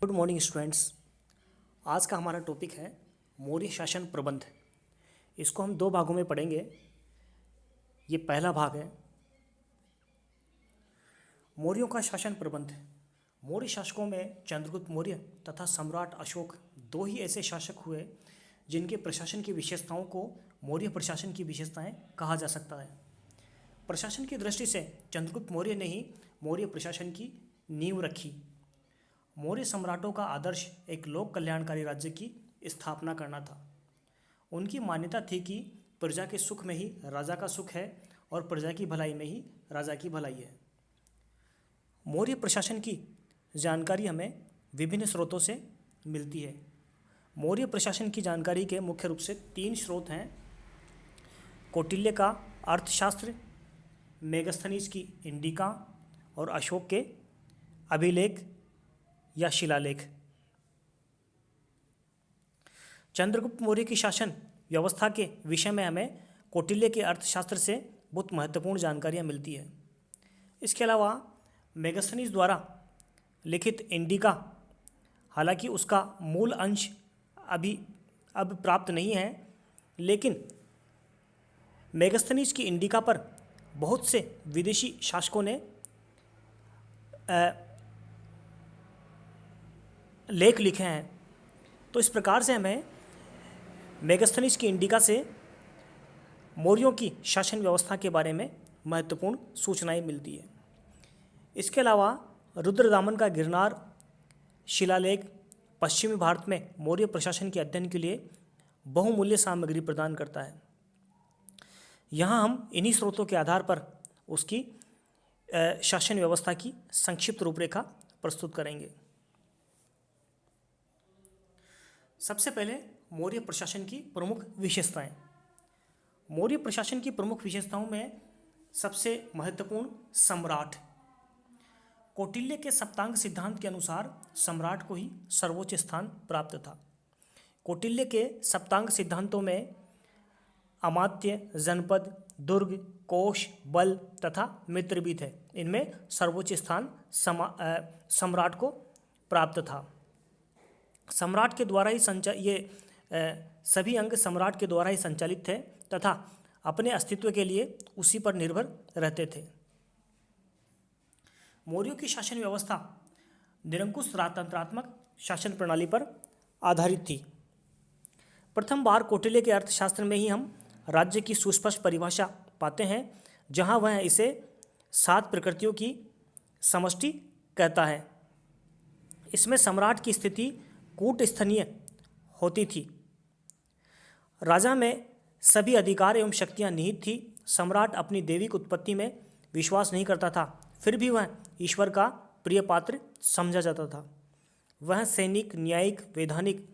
Good morning students. आज का हमारा टॉपिक है मौर्य शासन प्रबंध। इसको हम दो भागों में पढ़ेंगे। ये पहला भाग है मौर्यों का शासन प्रबंध। मौर्य शासकों में चंद्रगुप्त मौर्य तथा सम्राट अशोक दो ही ऐसे शासक हुए जिनके प्रशासन की विशेषताओं को मौर्य प्रशासन की विशेषताएं कहा जा सकता है। प्रशासन की दृष्टि से चंद्रगुप्त मौर्य ने ही मौर्य प्रशासन की नींव रखी। मौर्य सम्राटों का आदर्श एक लोक कल्याणकारी राज्य की स्थापना करना था। उनकी मान्यता थी कि प्रजा के सुख में ही राजा का सुख है और प्रजा की भलाई में ही राजा की भलाई है। मौर्य प्रशासन की जानकारी हमें विभिन्न स्रोतों से मिलती है। मौर्य प्रशासन की जानकारी के मुख्य रूप से तीन स्रोत हैं: कौटिल्य का अर्थशास्त्र, मेगस्थनीज की इंडिका और अशोक के अभिलेख या शिलालेख। चंद्रगुप्त मौर्य की शासन व्यवस्था के विषय में हमें कौटिल्य के अर्थशास्त्र से बहुत महत्वपूर्ण जानकारियाँ मिलती है। इसके अलावा मेगस्थनीज द्वारा लिखित इंडिका, हालांकि उसका मूल अंश अब प्राप्त नहीं है, लेकिन मेगस्थनीज की इंडिका पर बहुत से विदेशी शासकों ने लेख लिखे हैं। तो इस प्रकार से हमें मेगस्थनीज की इंडिका से मौर्यों की शासन व्यवस्था के बारे में महत्वपूर्ण सूचनाएं मिलती है। इसके अलावा रुद्रदामन का गिरनार शिलालेख पश्चिमी भारत में मौर्य प्रशासन के अध्ययन के लिए बहुमूल्य सामग्री प्रदान करता है। यहाँ हम इन्हीं स्रोतों के आधार पर उसकी शासन व्यवस्था की संक्षिप्त रूपरेखा प्रस्तुत करेंगे। सबसे पहले मौर्य प्रशासन की प्रमुख विशेषताएं। मौर्य प्रशासन की प्रमुख विशेषताओं में सबसे महत्वपूर्ण सम्राट। कौटिल्य के सप्तांग सिद्धांत के अनुसार सम्राट को ही सर्वोच्च स्थान प्राप्त था। कौटिल्य के सप्तांग सिद्धांतों में अमात्य, जनपद, दुर्ग, कोश, बल तथा मित्र भी थे। इनमें सर्वोच्च स्थान सम्राट को प्राप्त था। सम्राट के द्वारा ही सभी अंग सम्राट के द्वारा ही संचालित थे तथा अपने अस्तित्व के लिए उसी पर निर्भर रहते थे। मौर्यों की शासन व्यवस्था निरंकुश राजतंत्रात्मक शासन प्रणाली पर आधारित थी। प्रथम बार कौटिल्य के अर्थशास्त्र में ही हम राज्य की सुस्पष्ट परिभाषा पाते हैं, जहां वह इसे 7 प्रकृतियों की समष्टि कहता है। इसमें सम्राट की स्थिति कूटस्थनीय होती थी। राजा में सभी अधिकार एवं शक्तियां निहित थी। सम्राट अपनी दैविक उत्पत्ति में विश्वास नहीं करता था, फिर भी वह ईश्वर का प्रिय पात्र समझा जाता था। वह सैनिक, न्यायिक, वैधानिक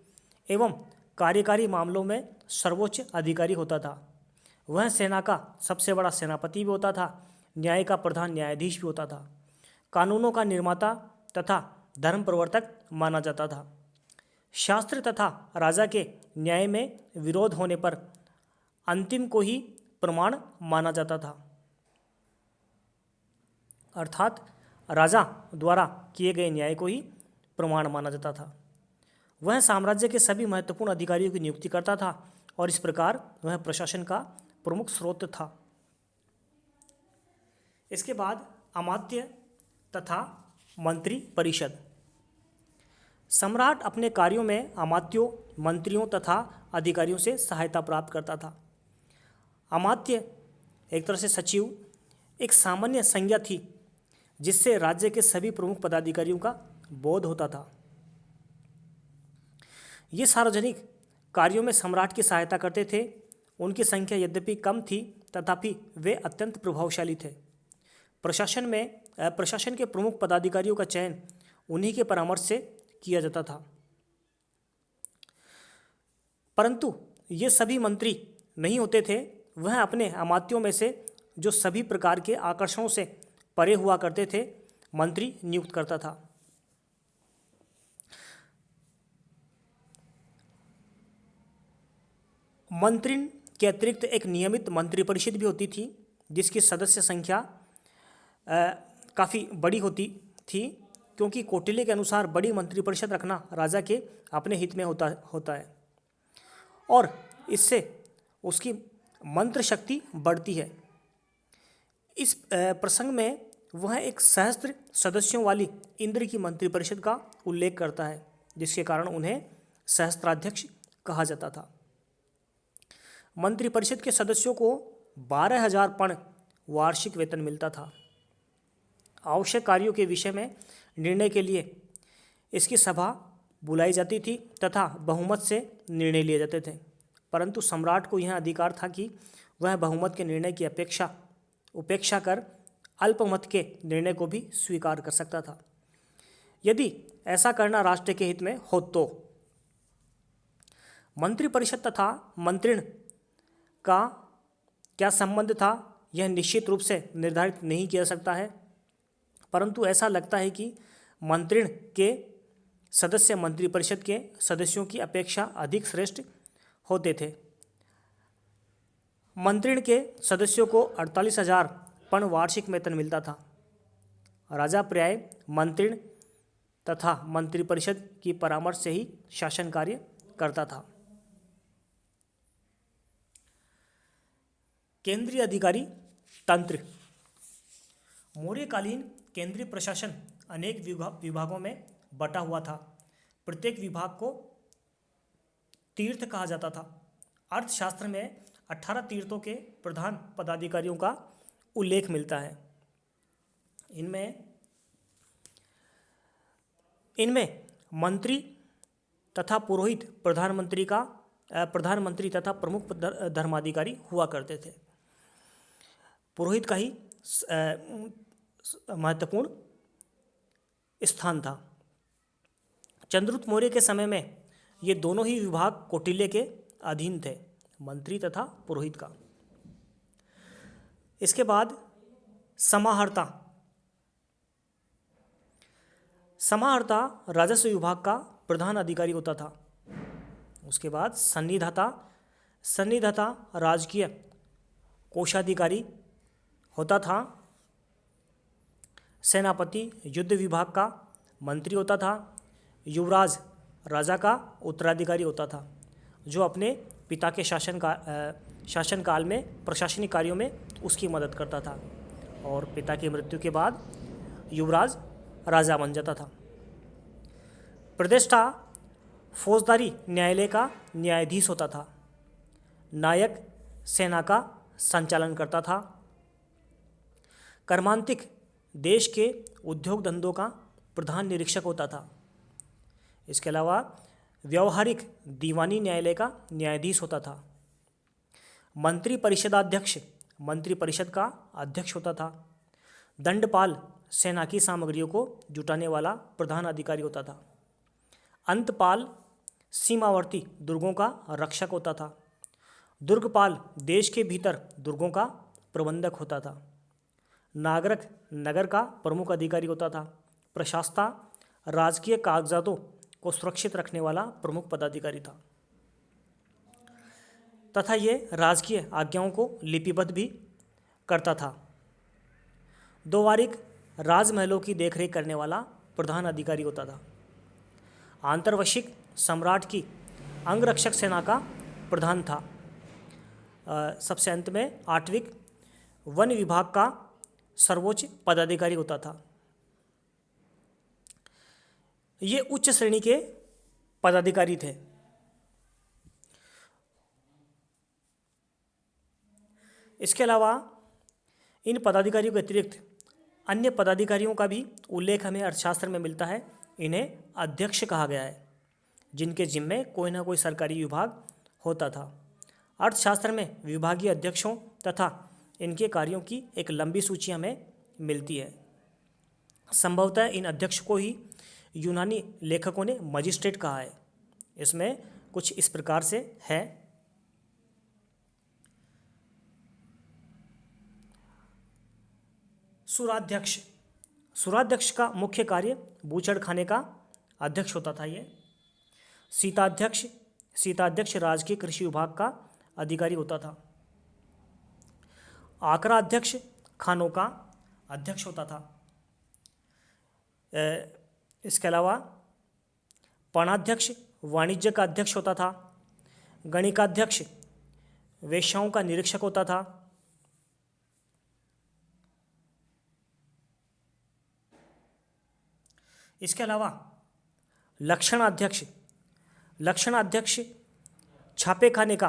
एवं कार्यकारी मामलों में सर्वोच्च अधिकारी होता था। वह सेना का सबसे बड़ा सेनापति भी होता था, न्याय का प्रधान न्यायाधीश भी होता था, कानूनों का निर्माता तथा धर्म प्रवर्तक माना जाता था। शास्त्र तथा राजा के न्याय में विरोध होने पर अंतिम को ही प्रमाण माना जाता था, अर्थात राजा द्वारा किए गए न्याय को ही प्रमाण माना जाता था। वह साम्राज्य के सभी महत्वपूर्ण अधिकारियों की नियुक्ति करता था और इस प्रकार वह प्रशासन का प्रमुख स्रोत था। इसके बाद अमात्य तथा मंत्री परिषद। सम्राट अपने कार्यों में अमात्यों, मंत्रियों तथा अधिकारियों से सहायता प्राप्त करता था। अमात्य एक तरह से सचिव एक सामान्य संज्ञा थी जिससे राज्य के सभी प्रमुख पदाधिकारियों का बोध होता था। ये सार्वजनिक कार्यों में सम्राट की सहायता करते थे। उनकी संख्या यद्यपि कम थी, तथापि वे अत्यंत प्रभावशाली थे। प्रशासन के प्रमुख पदाधिकारियों का चयन उन्हीं के परामर्श से किया जाता था। परंतु ये सभी मंत्री नहीं होते थे। वह अपने अमात्यों में से जो सभी प्रकार के आकर्षणों से परे हुआ करते थे, मंत्री नियुक्त करता था। मंत्री के अतिरिक्त एक नियमित मंत्रिपरिषद भी होती थी, जिसकी सदस्य संख्या काफ़ी बड़ी होती थी क्योंकि कौटिल्य के अनुसार बड़ी मंत्रिपरिषद रखना राजा के अपने हित में होता है और इससे उसकी मंत्र शक्ति बढ़ती है। इस प्रसंग में वह एक सहस्त्र सदस्यों वाली इंद्र की मंत्रिपरिषद का उल्लेख करता है, जिसके कारण उन्हें सहस्त्राध्यक्ष कहा जाता था। मंत्रिपरिषद के सदस्यों को 12,000 पण वार्षिक वेतन मिलता था। आवश्यक कार्यों के विषय में निर्णय के लिए इसकी सभा बुलाई जाती थी तथा बहुमत से निर्णय लिए जाते थे, परंतु सम्राट को यह अधिकार था कि वह बहुमत के निर्णय की उपेक्षा कर अल्पमत के निर्णय को भी स्वीकार कर सकता था, यदि ऐसा करना राष्ट्र के हित में हो तो। मंत्रिपरिषद तथा मंत्रिण का क्या संबंध था, यह निश्चित रूप से निर्धारित नहीं किया जा सकता है, परंतु ऐसा लगता है कि मंत्रिण के सदस्य मंत्रिपरिषद के सदस्यों की अपेक्षा अधिक श्रेष्ठ होते थे। मंत्रिण के सदस्यों को 48,000 पण वार्षिक वेतन मिलता था। राजा प्रायः मंत्रिण तथा मंत्रिपरिषद की परामर्श से ही शासन कार्य करता था। केंद्रीय अधिकारी तंत्र। मौर्यकालीन केंद्रीय प्रशासन अनेक विभागों में बटा हुआ था। प्रत्येक विभाग को तीर्थ कहा जाता था। अर्थशास्त्र में 18 तीर्थों के प्रधान पदाधिकारियों का उल्लेख मिलता है। इनमें मंत्री तथा पुरोहित प्रधानमंत्री तथा प्रमुख धर्माधिकारी हुआ करते थे। पुरोहित का ही महत्वपूर्ण स्थान था। चंद्रगुप्त मौर्य के समय में ये दोनों ही विभाग कौटिल्य के अधीन थे, मंत्री तथा पुरोहित का। इसके बाद समाहर्ता राजस्व विभाग का प्रधान अधिकारी होता था। उसके बाद सन्निधाता राजकीय कोषाधिकारी होता था। सेनापति युद्ध विभाग का मंत्री होता था। युवराज राजा का उत्तराधिकारी होता था, जो अपने पिता के शासनकाल में प्रशासनिक कार्यों में उसकी मदद करता था, और पिता की मृत्यु के बाद युवराज राजा बन जाता था। प्रतिष्ठा फौजदारी न्यायालय का न्यायाधीश होता था। नायक सेना का संचालन करता था। कर्मांतिक देश के उद्योग धंधों का प्रधान निरीक्षक होता था। इसके अलावा व्यवहारिक दीवानी न्यायालय का न्यायाधीश होता था। मंत्रिपरिषदाध्यक्ष मंत्रिपरिषद का अध्यक्ष होता था। दंडपाल सेना की सामग्रियों को जुटाने वाला प्रधान अधिकारी होता था। अंतपाल सीमावर्ती दुर्गों का रक्षक होता था। दुर्गपाल देश के भीतर दुर्गों का प्रबंधक होता था। नागरक नगर का प्रमुख अधिकारी होता था। प्रशासता राजकीय कागजातों को सुरक्षित रखने वाला प्रमुख पदाधिकारी था तथा ये राजकीय आज्ञाओं को लिपिबद्ध भी करता था। द्वारिक राजमहलों की देखरेख करने वाला प्रधान अधिकारी होता था। आंतरवशिक सम्राट की अंगरक्षक सेना का प्रधान था। सबसे अंत में आठविक वन विभाग का सर्वोच्च पदाधिकारी होता था। ये उच्च श्रेणी के पदाधिकारी थे। इसके अलावा इन पदाधिकारियों के अतिरिक्त अन्य पदाधिकारियों का भी उल्लेख हमें अर्थशास्त्र में मिलता है। इन्हें अध्यक्ष कहा गया है, जिनके जिम्मे कोई ना कोई सरकारी विभाग होता था। अर्थशास्त्र में विभागीय अध्यक्षों तथा इनके कार्यों की एक लंबी सूची हमें मिलती है। संभवतः इन अध्यक्ष को ही यूनानी लेखकों ने मजिस्ट्रेट कहा है। इसमें कुछ इस प्रकार से है। सुराध्यक्ष का मुख्य कार्य बूचड़ खाने का अध्यक्ष होता था। ये सीताध्यक्ष राजकीय कृषि विभाग का अधिकारी होता था। आकराध्यक्ष खानों का अध्यक्ष होता था। इसके अलावा पणाध्यक्ष वाणिज्य का अध्यक्ष होता था। गणिकाध्यक्ष वेश्याओं का निरीक्षक होता था। इसके अलावा लक्षणाध्यक्ष छापे खाने का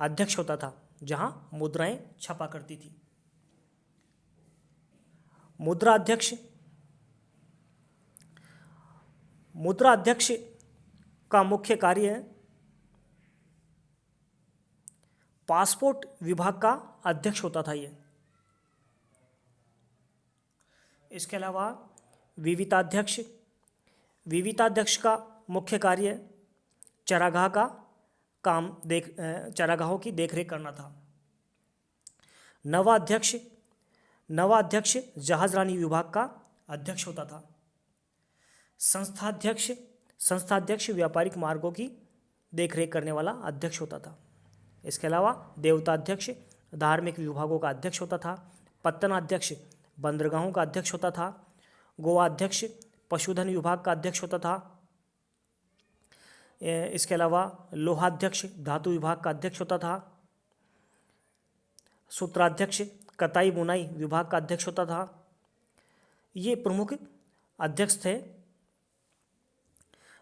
अध्यक्ष होता था, जहां मुद्राएं छपा करती थी। मुद्राध्यक्ष का मुख्य कार्य है पासपोर्ट विभाग का अध्यक्ष होता था ये। इसके अलावा विविताध्यक्ष का मुख्य कार्य चरागाहों की देखरेख करना था। नवाध्यक्ष जहाजरानी विभाग का अध्यक्ष होता था। संस्थाध्यक्ष व्यापारिक मार्गों की देखरेख करने वाला अध्यक्ष होता था। इसके अलावा देवताध्यक्ष धार्मिक विभागों का अध्यक्ष होता था। पत्तनाध्यक्ष बंदरगाहों का अध्यक्ष होता था। गोवाध्यक्ष पशुधन विभाग का अध्यक्ष होता था। इसके अलावा लोहाध्यक्ष धातु विभाग का अध्यक्ष होता था। सूत्राध्यक्ष कताई बुनाई विभाग का अध्यक्ष होता था। ये प्रमुख अध्यक्ष थे।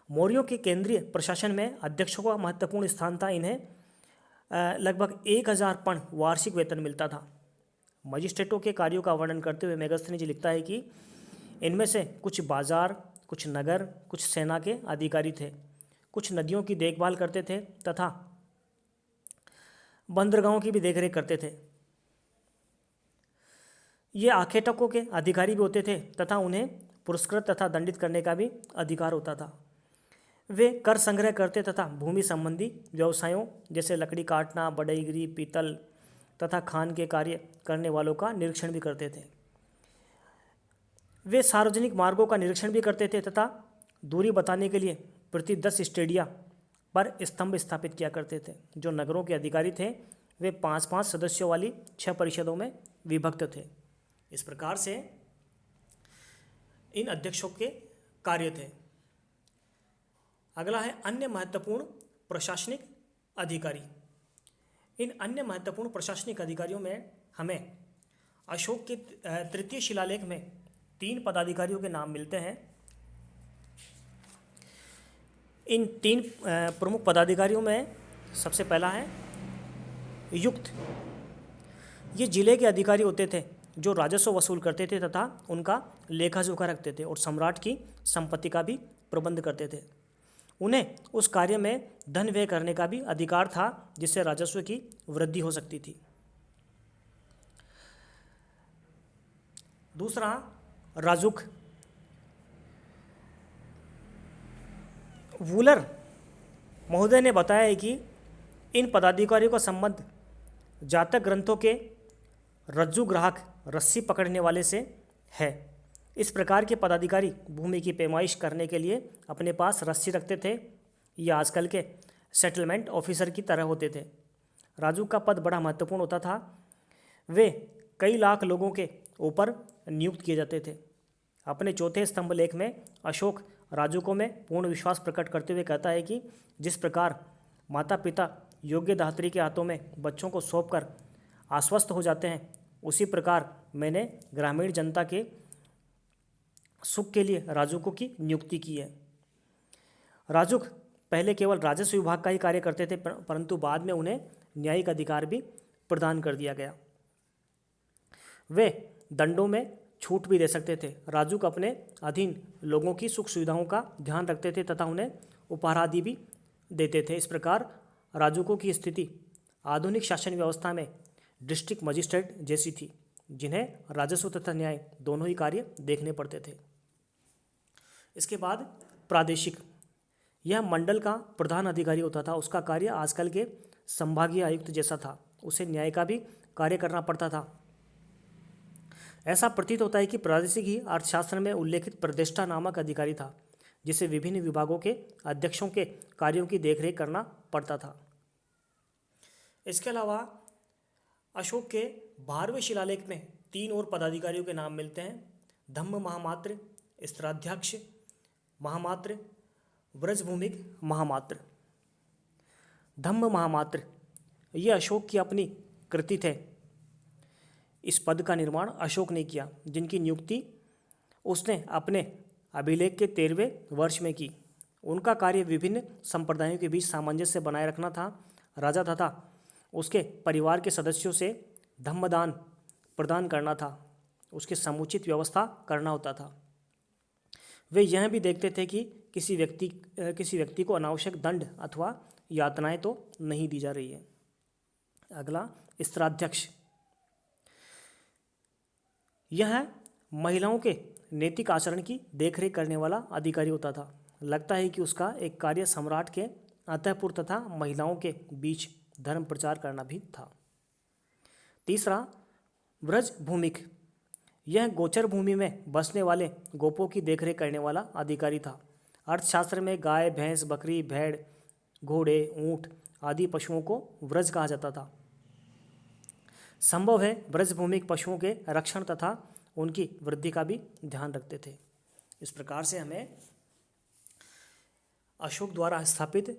मौर्यों के केंद्रीय प्रशासन में अध्यक्षों का महत्वपूर्ण स्थान था। इन्हें लगभग 1000 पण वार्षिक वेतन मिलता था। मजिस्ट्रेटों के कार्यों का वर्णन करते हुए मेगस्थनीज लिखता है कि इनमें से कुछ बाजार, कुछ नगर, कुछ सेना के अधिकारी थे, कुछ नदियों की देखभाल करते थे तथा बंदरगाहों की भी देखरेख करते थे। ये आखेटकों के अधिकारी भी होते थे तथा उन्हें पुरस्कृत तथा दंडित करने का भी अधिकार होता था। वे कर संग्रह करते तथा भूमि संबंधी व्यवसायों जैसे लकड़ी काटना, बढ़ईगिरी, पीतल तथा खान के कार्य करने वालों का निरीक्षण भी करते थे। वे सार्वजनिक मार्गों का निरीक्षण भी करते थे तथा दूरी बताने के लिए प्रति 10 स्टेडिया पर स्तंभ स्थापित किया करते थे। जो नगरों के अधिकारी थे वे 5-5 सदस्यों वाली 6 परिषदों में विभक्त थे। इस प्रकार से इन अध्यक्षों के कार्य थे। अगला है अन्य महत्वपूर्ण प्रशासनिक अधिकारी। इन अन्य महत्वपूर्ण प्रशासनिक अधिकारियों में हमें अशोक के तृतीय शिलालेख में 3 पदाधिकारियों के नाम मिलते हैं। इन 3 प्रमुख पदाधिकारियों में सबसे पहला है युक्त। ये जिले के अधिकारी होते थे जो राजस्व वसूल करते थे तथा उनका लेखा जोखा रखते थे और सम्राट की संपत्ति का भी प्रबंध करते थे। उन्हें उस कार्य में धन व्यय करने का भी अधिकार था जिससे राजस्व की वृद्धि हो सकती थी। दूसरा राजुक। वूलर महोदय ने बताया है कि इन पदाधिकारियों का संबंध जातक ग्रंथों के रज्जु ग्राहक रस्सी पकड़ने वाले से है। इस प्रकार के पदाधिकारी भूमि की पैमाइश करने के लिए अपने पास रस्सी रखते थे। ये आजकल के सेटलमेंट ऑफिसर की तरह होते थे। राजुक का पद बड़ा महत्वपूर्ण होता था। वे कई लाख लोगों के ऊपर नियुक्त किए जाते थे। अपने चौथे स्तंभ लेख में अशोक राजुकों में पूर्ण विश्वास प्रकट करते हुए कहता है कि जिस प्रकार माता पिता योग्य दात्री के हाथों में बच्चों को सौंपकर आश्वस्त हो जाते हैं, उसी प्रकार मैंने ग्रामीण जनता के सुख के लिए राजुकों की नियुक्ति की है। राजुक पहले केवल राजस्व विभाग का ही कार्य करते थे, परंतु बाद में उन्हें न्यायिक अधिकार भी प्रदान कर दिया गया। वे दंडों में छूट भी दे सकते थे। राजुक अपने अधीन लोगों की सुख सुविधाओं का ध्यान रखते थे तथा उन्हें उपहार आदि भी देते थे। इस प्रकार राजुकों की स्थिति आधुनिक शासन व्यवस्था में डिस्ट्रिक्ट मजिस्ट्रेट जैसी थी, जिन्हें राजस्व तथा न्याय दोनों ही कार्य देखने पड़ते थे। इसके बाद प्रादेशिक। यह मंडल का प्रधान अधिकारी होता था। उसका कार्य आजकल के संभागीय आयुक्त जैसा था। उसे न्याय का भी कार्य करना पड़ता था। ऐसा प्रतीत होता है कि प्रादेशिक ही अर्थशास्त्र में उल्लेखित प्रदेष्टा नामक अधिकारी था, जिसे विभिन्न विभागों के अध्यक्षों के कार्यों की देखरेख करना पड़ता था। इसके अलावा अशोक के 12वें शिलालेख में 3 और पदाधिकारियों के नाम मिलते हैं। धम्म महामात्र, स्त्राध्यक्ष, महामात्र, व्रजभूमिक, महामात्र। धम्म महामात्र ये अशोक की अपनी कृति थे। इस पद का निर्माण अशोक ने किया, जिनकी नियुक्ति उसने अपने अभिलेख के 13वें वर्ष में की। उनका कार्य विभिन्न संप्रदायों के बीच सामंजस्य बनाए रखना था। राजा तथा उसके परिवार के सदस्यों से धम्मदान प्रदान करना था, उसकी समुचित व्यवस्था करना होता था। वे यह भी देखते थे कि किसी व्यक्ति को अनावश्यक दंड अथवा यातनाएं तो नहीं दी जा रही है। अगला स्त्राध्यक्ष, यह महिलाओं के नैतिक आचरण की देखरेख करने वाला अधिकारी होता था। लगता है कि उसका एक कार्य सम्राट के अंतःपुर तथा महिलाओं के बीच धर्म प्रचार करना भी था। तीसरा, व्रज भूमिक, यह गोचर भूमि में बसने वाले गोपों की देखरेख करने वाला अधिकारी था। अर्थशास्त्र में गाय, भैंस, बकरी, भेड़, घोड़े, ऊंट आदि पशुओं को व्रज कहा जाता था। संभव है व्रज भूमिक पशुओं के रक्षण तथा उनकी वृद्धि का भी ध्यान रखते थे। इस प्रकार से हमें अशोक द्वारा स्थापित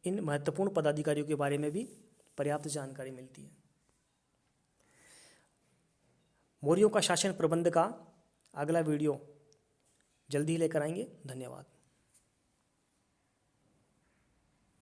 इन महत्वपूर्ण पदाधिकारियों के बारे में भी पर्याप्त जानकारी मिलती है। मौर्यों का शासन प्रबंध का अगला वीडियो जल्दी ही लेकर आएंगे। धन्यवाद।